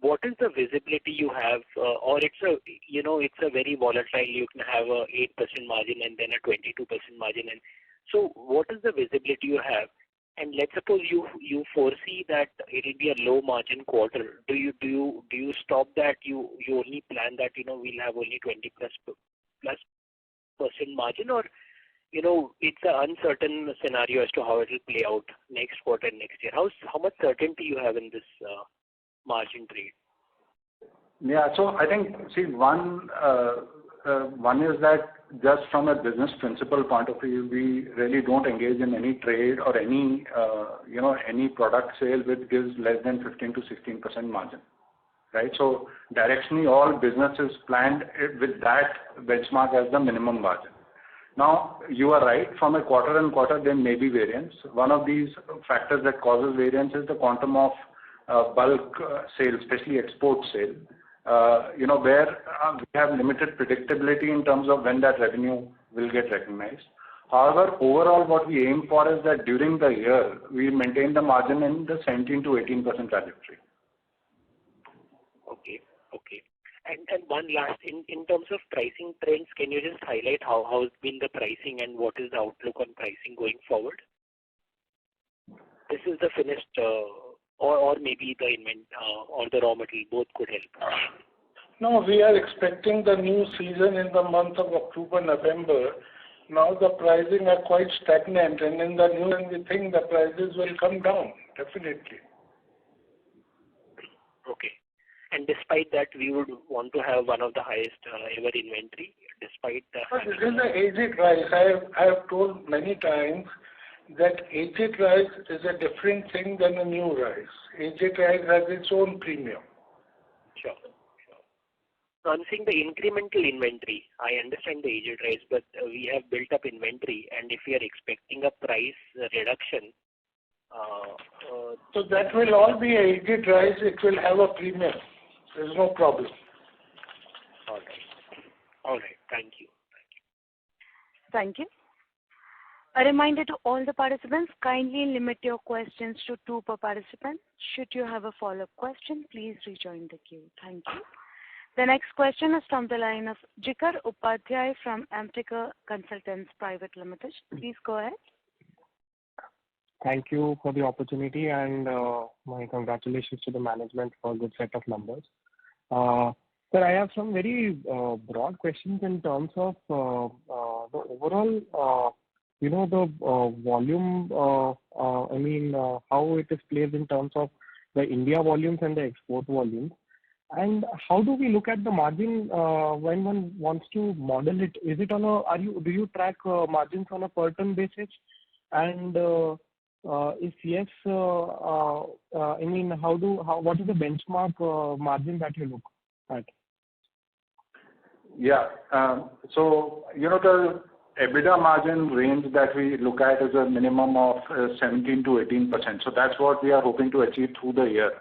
what is the visibility you have, or it's a very volatile. You can have a 8% margin and then a 22% margin, and so what is the visibility you have? And let's suppose you foresee that it will be a low margin quarter. Do you stop that? You only plan that we'll have only 20 plus % margin, or it's an uncertain scenario as to how it will play out next quarter and next year. How much certainty you have in this margin trade? Yeah, so I think one is that just from a business principle point of view, we really don't engage in any trade or any any product sale which gives less than 15 to 16% margin, right? So directionally, all business is planned with that benchmark as the minimum margin. Now, you are right, from a quarter and quarter there may be variance. One of these factors that causes variance is the quantum of bulk sales, especially export sale, where we have limited predictability in terms of when that revenue will get recognized. However, overall what we aim for is that during the year, we maintain the margin in the 17 to 18% trajectory. Okay. And one last, in terms of pricing trends, can you just highlight how has been the pricing and what is the outlook on pricing going forward? This is the finished, or maybe the or the raw material, both could help. No, we are expecting the new season in the month of October, November. Now the pricing are quite stagnant, and in the new year we think the prices will come down, definitely. Okay. And despite that, we would want to have one of the highest ever inventory, despite the... This is the aged rice. I have told many times that aged rice is a different thing than a new rice. Aged rice has its own premium. Sure. So I'm saying the incremental inventory. I understand the aged rice, but we have built up inventory, and if we are expecting a price reduction... so that will all be aged rice. It will have a premium. There's no problem. All right. Thank you. Thank you. A reminder to all the participants, kindly limit your questions to 2 per participant. Should you have a follow-up question, please rejoin the queue. Thank you. The next question is from the line of Jikar Upadhyay from Amtica Consultants Private Limited. Please go ahead. Thank you for the opportunity, and my congratulations to the management for a good set of numbers. Sir, I have some very broad questions in terms of the overall, the volume, how it is placed in terms of the India volumes and the export volumes. And how do we look at the margin when one wants to model it? Is it on do you track margins on a per ton basis? And if yes, what is the benchmark margin that you look at? Yeah. So, the EBITDA margin range that we look at is a minimum of 17 to 18%. So that's what we are hoping to achieve through the year.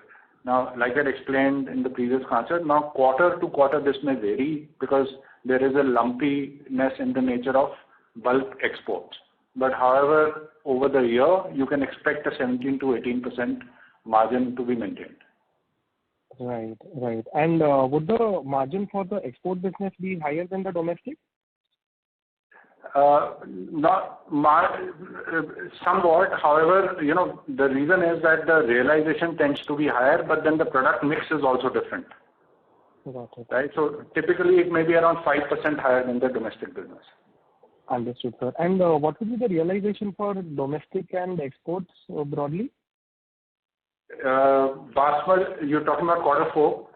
Now, like I explained in the previous answer, now quarter to quarter this may vary because there is a lumpiness in the nature of bulk exports. But however, over the year, you can expect a 17 to 18% margin to be maintained. Right. And would the margin for the export business be higher than the domestic? Somewhat. However, the reason is that the realization tends to be higher, but then the product mix is also different. Got it. Right? So typically it may be around 5% higher than the domestic business. Understood, sir. And what would be the realization for domestic and exports broadly? Basmati, you're talking about quarter 4?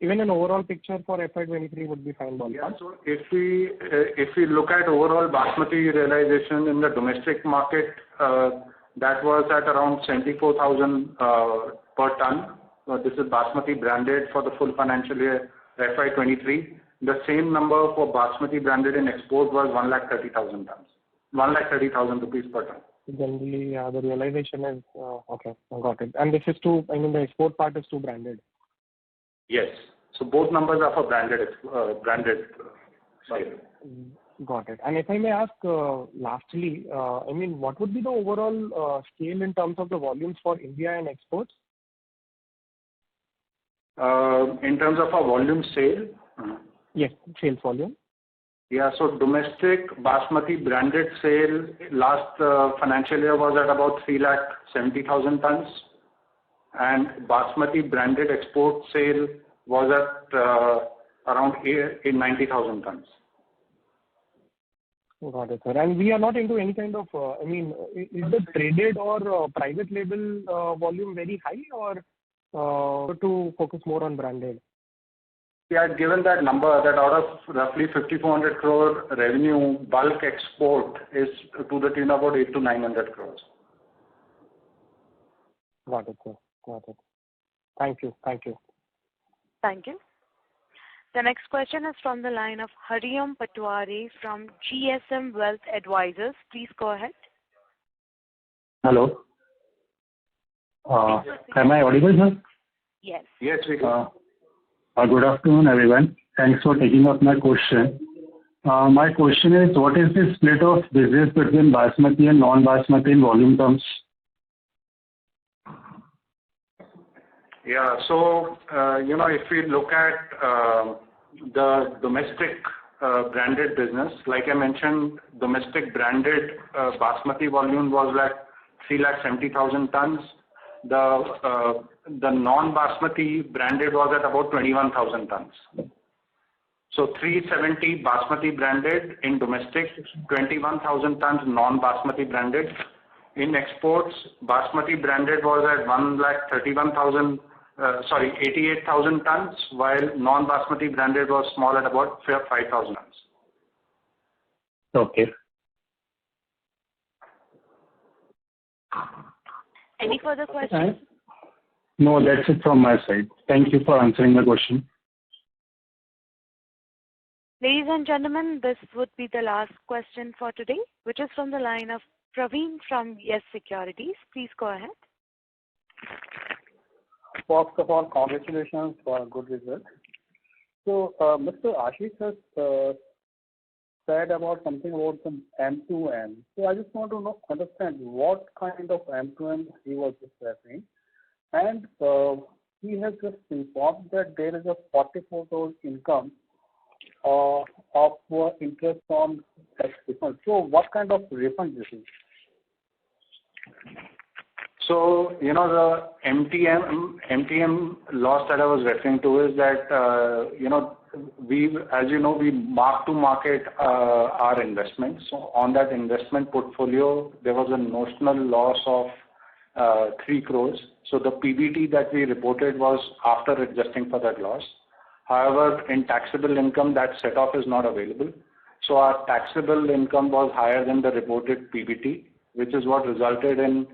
Even an overall picture for FY23 would be fine. Yeah, so if we look at overall Basmati realization in the domestic market, that was at around 74,000 per ton. This is Basmati branded for the full financial year FY23. The same number for Basmati branded in export was 130,000 tons. 130,000 rupees per ton. Generally, the realization is okay. I got it. And this is the export part is branded. Yes. So both numbers are for branded. Got it. And if I may ask, lastly, what would be the overall scale in terms of the volumes for India and exports? In terms of our volume sale? Yes, sales volume. Yeah, so domestic Basmati branded sale last financial year was at about 370,000 tons, and Basmati branded export sale was at around 90,000 tons. Got it, sir. And we are not into any kind of, is the traded or private label volume very high, or to focus more on branded? Yeah, given that number, that out of roughly 5,400 crore revenue, bulk export is to the tune of about 800 to 900 crores. Got it, sir. Got it. Thank you. Thank you. Thank you. The next question is from the line of Hariom Patwari from GSM Wealth Advisors. Please go ahead. Hello. Am I audible, sir? Yes. Yes, we can. Good afternoon, everyone. Thanks for taking up my question. My question is, what is the split of business between Basmati and non-Basmati in volume terms? Yeah, so, if we look at the domestic branded business, like I mentioned, domestic branded Basmati volume was like 370,000 tons. The non-Basmati branded was at about 21,000 tons. So 370 Basmati branded in domestic, 21,000 tons non-Basmati branded. In exports, Basmati branded was at 88,000 tons, while non-Basmati branded was small at about 5,000 tons. Okay. Any further questions? No, that's it from my side. Thank you for answering my question. Ladies and gentlemen, this would be the last question for today, which is from the line of Praveen from Yes Securities. Please go ahead. First of all, congratulations for a good result. So, Mr. Ashish has said about something about some M2M. So, I just want to understand what kind of M2M he was referring. And he has just informed that there is a 44 crore income of interest on tax refund. So, what kind of refund this is? So, the MTM loss that I was referring to is that, we mark to market our investments. So, on that investment portfolio, there was a notional loss of 3 crores. So, the PBT that we reported was after adjusting for that loss. However, in taxable income, that set-off is not available. So, our taxable income was higher than the reported PBT, which is what resulted in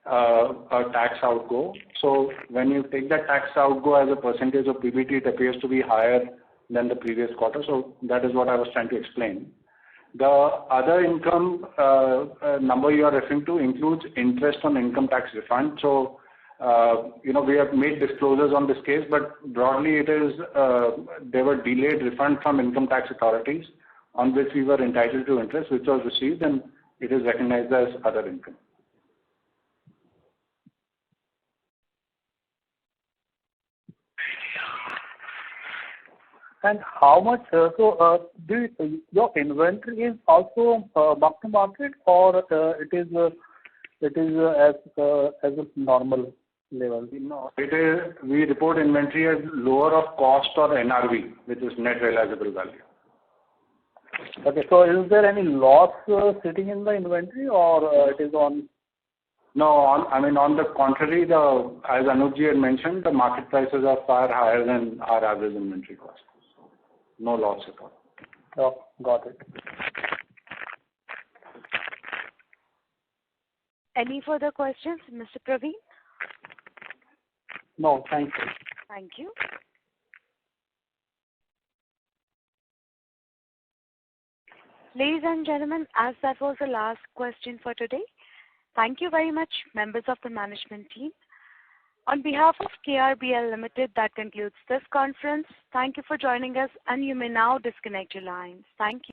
a tax outgo. So, when you take that tax outgo as a percentage of PBT, it appears to be higher than the previous quarter. So, that is what I was trying to explain. The other income number you are referring to includes interest on income tax refund. So, we have made disclosures on this case, but broadly it is, there were delayed refund from income tax authorities on which we were entitled to interest, which was received, and it is recognized as other income. And how much, your inventory is also mark to market, or it is as a normal level? No, it is, we report inventory as lower of cost or NRV, which is net realizable value. Okay, so is there any loss sitting in the inventory, or it is on? No, on the contrary, as Anupji had mentioned, the market prices are far higher than our average inventory cost. No loss at all. Oh, got it. Any further questions, Mr. Praveen? No, thank you. Thank you. Ladies and gentlemen, as that was the last question for today, thank you very much, members of the management team. On behalf of KRBL Limited, that concludes this conference. Thank you for joining us, and you may now disconnect your lines. Thank you.